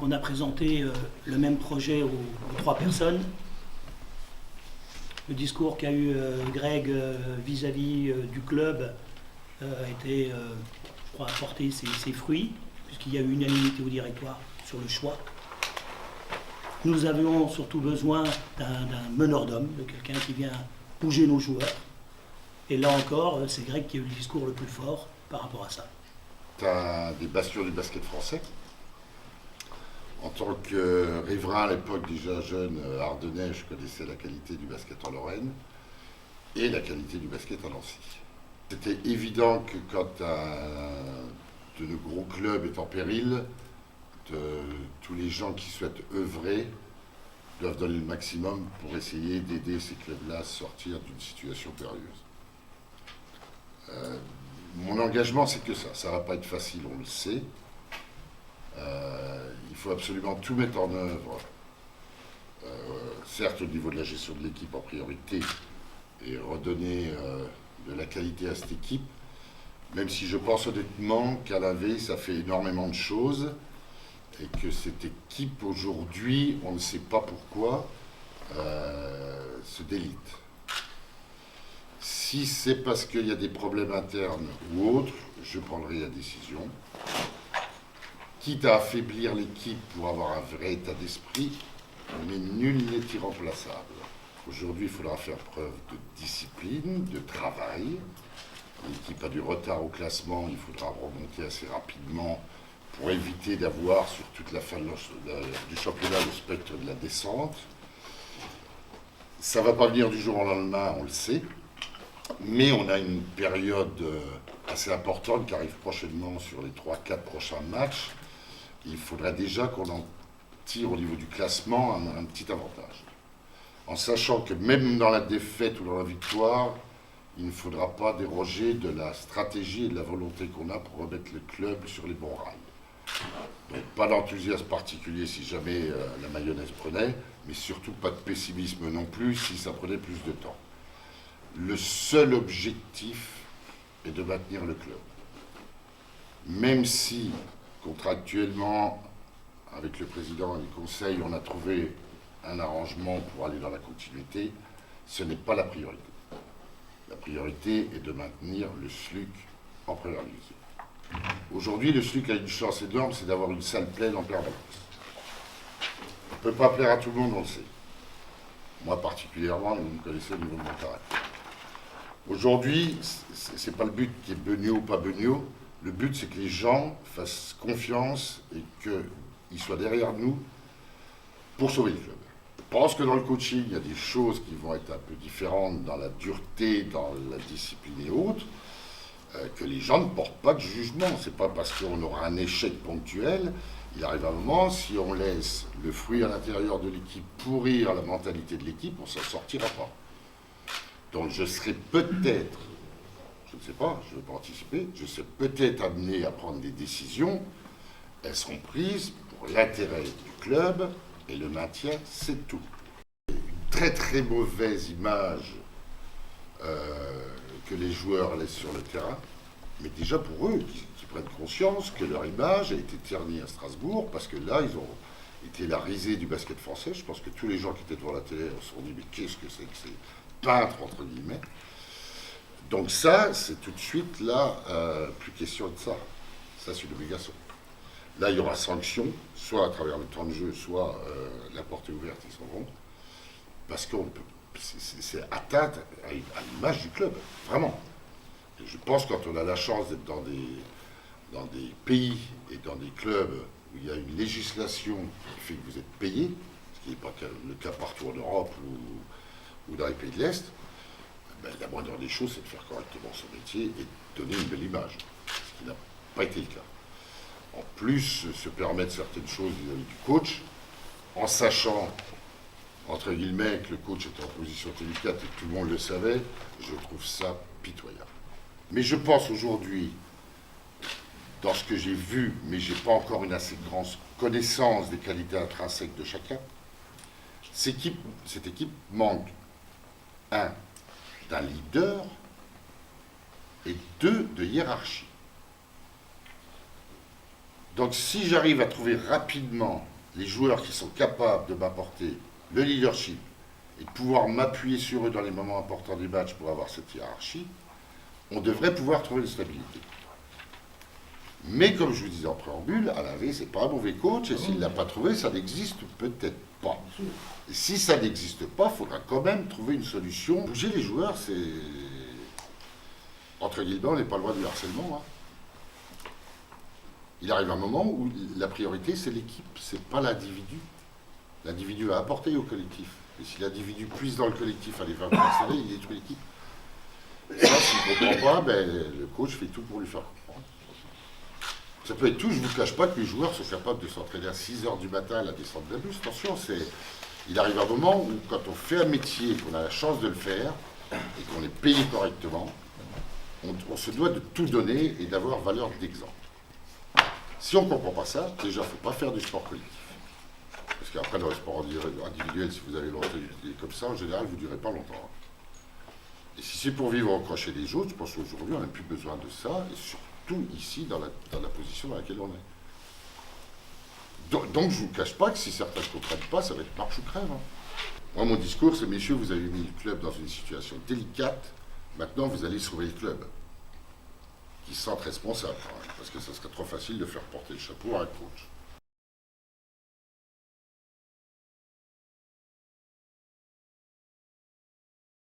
qu'on a présenté le même projet aux 3 personnes. Le discours qu'a eu Greg vis-à-vis du club a été, je crois, apporté ses fruits, puisqu'il y a eu unanimité au directoire sur le choix. Nous avions surtout besoin d'un meneur d'hommes, de quelqu'un qui vient bouger nos joueurs. Et là encore, c'est Greg qui a eu le discours le plus fort par rapport à ça. Tu as des bastions du basket français. En tant que riverain à l'époque, déjà jeune, ardennais, je connaissais la qualité du basket en Lorraine et la qualité du basket à Nancy. C'était évident que quand de nos gros clubs est en péril, tous les gens qui souhaitent œuvrer doivent donner le maximum pour essayer d'aider ces clubs-là à sortir d'une situation périlleuse. Mon engagement, c'est que ça. Ça ne va pas être facile, on le sait. Il faut absolument tout mettre en œuvre, certes au niveau de la gestion de l'équipe en priorité, et redonner de la qualité à cette équipe, même si je pense honnêtement qu'à l'AV, ça fait énormément de choses, et que cette équipe aujourd'hui, on ne sait pas pourquoi, se délite. Si c'est parce qu'il y a des problèmes internes ou autres, je prendrai la décision. Quitte à affaiblir l'équipe pour avoir un vrai état d'esprit, mais nul n'est irremplaçable. Aujourd'hui, il faudra faire preuve de discipline, de travail. L'équipe a du retard au classement, il faudra remonter assez rapidement pour éviter d'avoir sur toute la fin du championnat le spectre de la descente. Ça ne va pas venir du jour au lendemain, on le sait, mais on a une période assez importante qui arrive prochainement sur les 3-4 prochains matchs. Il faudrait déjà qu'on en tire au niveau du classement un petit avantage. En sachant que même dans la défaite ou dans la victoire, il ne faudra pas déroger de la stratégie et de la volonté qu'on a pour remettre le club sur les bons rails. Donc pas d'enthousiasme particulier si jamais la mayonnaise prenait, mais surtout pas de pessimisme non plus si ça prenait plus de temps. Le seul objectif est de maintenir le club. Même si contractuellement, avec le président et le conseil, on a trouvé un arrangement pour aller dans la continuité, ce n'est pas la priorité. La priorité est de maintenir le SLUC en première division. Aujourd'hui, le SLUC a une chance énorme, c'est d'avoir une salle pleine en permanence. On ne peut pas plaire à tout le monde, on le sait. Moi particulièrement, vous me connaissez au niveau de mon caractère. Aujourd'hui, ce n'est pas le but qui est beugno ou pas beugno. Le but, c'est que les gens fassent confiance et qu'ils soient derrière nous pour sauver le club. Je pense que dans le coaching, il y a des choses qui vont être un peu différentes dans la dureté, dans la discipline et autres, que les gens ne portent pas de jugement. Ce n'est pas parce qu'on aura un échec ponctuel. Il arrive un moment, si on laisse le fruit à l'intérieur de l'équipe pourrir la mentalité de l'équipe, on ne s'en sortira pas. Donc je serai peut-être, je ne sais pas, je ne veux pas anticiper, je serai peut-être amené à prendre des décisions. Elles seront prises pour l'intérêt du club et le maintien, c'est tout. Une très très mauvaise image que les joueurs laissent sur le terrain, mais déjà pour eux, qui prennent conscience que leur image a été ternie à Strasbourg, parce que là, ils ont été la risée du basket français. Je pense que tous les gens qui étaient devant la télé se sont dit, mais qu'est-ce que c'est que ces peintres, entre guillemets. Donc ça, c'est tout de suite, là, plus question de ça. Ça, c'est une obligation. Là, il y aura sanction, soit à travers le temps de jeu, soit la porte est ouverte, ils s'en vont. Parce que c'est atteinte à l'image du club, vraiment. Et je pense que quand on a la chance d'être dans des pays et dans des clubs où il y a une législation qui fait que vous êtes payé, ce qui n'est pas le cas partout en Europe ou dans les pays de l'Est, ben, la moindre des choses, c'est de faire correctement son métier et de donner une belle image, ce qui n'a pas été le cas. En plus, se permettre certaines choses vis-à-vis du coach, en sachant, entre guillemets, que le coach était en position délicate et que tout le monde le savait, je trouve ça pitoyable. Mais je pense aujourd'hui, dans ce que j'ai vu, mais je n'ai pas encore une assez grande connaissance des qualités intrinsèques de chacun, cette équipe manque, un, d'un leader, et deux, de hiérarchie. Donc si j'arrive à trouver rapidement les joueurs qui sont capables de m'apporter le leadership et de pouvoir m'appuyer sur eux dans les moments importants du match pour avoir cette hiérarchie, on devrait pouvoir trouver une stabilité. Mais comme je vous disais en préambule, Alavé, c'est pas un mauvais coach, et s'il ne l'a pas trouvé, ça n'existe peut-être pas. Et si ça n'existe pas, il faudra quand même trouver une solution. Bouger les joueurs, c'est... Entre guillemets, on n'est pas loin du harcèlement. Hein. Il arrive un moment où la priorité, c'est l'équipe, c'est pas l'individu. L'individu va apporter au collectif. Et si l'individu puise dans le collectif à les faire harceler, il détruit l'équipe. Ça, s'il ne comprend pas, ben, le coach fait tout pour lui faire comprendre. Ça peut être tout, je ne vous cache pas que les joueurs sont capables de s'entraîner à 6 h du matin à la descente d'un bus. Attention, il arrive un moment où quand on fait un métier, qu'on a la chance de le faire, et qu'on est payé correctement, on se doit de tout donner et d'avoir valeur d'exemple. Si on ne comprend pas ça, déjà, il ne faut pas faire du sport collectif. Parce qu'après, dans le sport individuel, si vous avez longtemps comme ça, en général, vous ne durez pas longtemps. Et si c'est pour vivre au crochet des autres, je pense qu'aujourd'hui, on n'a plus besoin de ça, et surtout ici, dans la position dans laquelle on est. Donc, je ne vous cache pas que si certains ne comprennent pas, ça va être marche ou crève. Hein. Moi, mon discours, c'est, messieurs, vous avez mis le club dans une situation délicate, maintenant, vous allez sauver le club. Qui se sentent responsables, hein, parce que ça serait trop facile de faire porter le chapeau à un coach.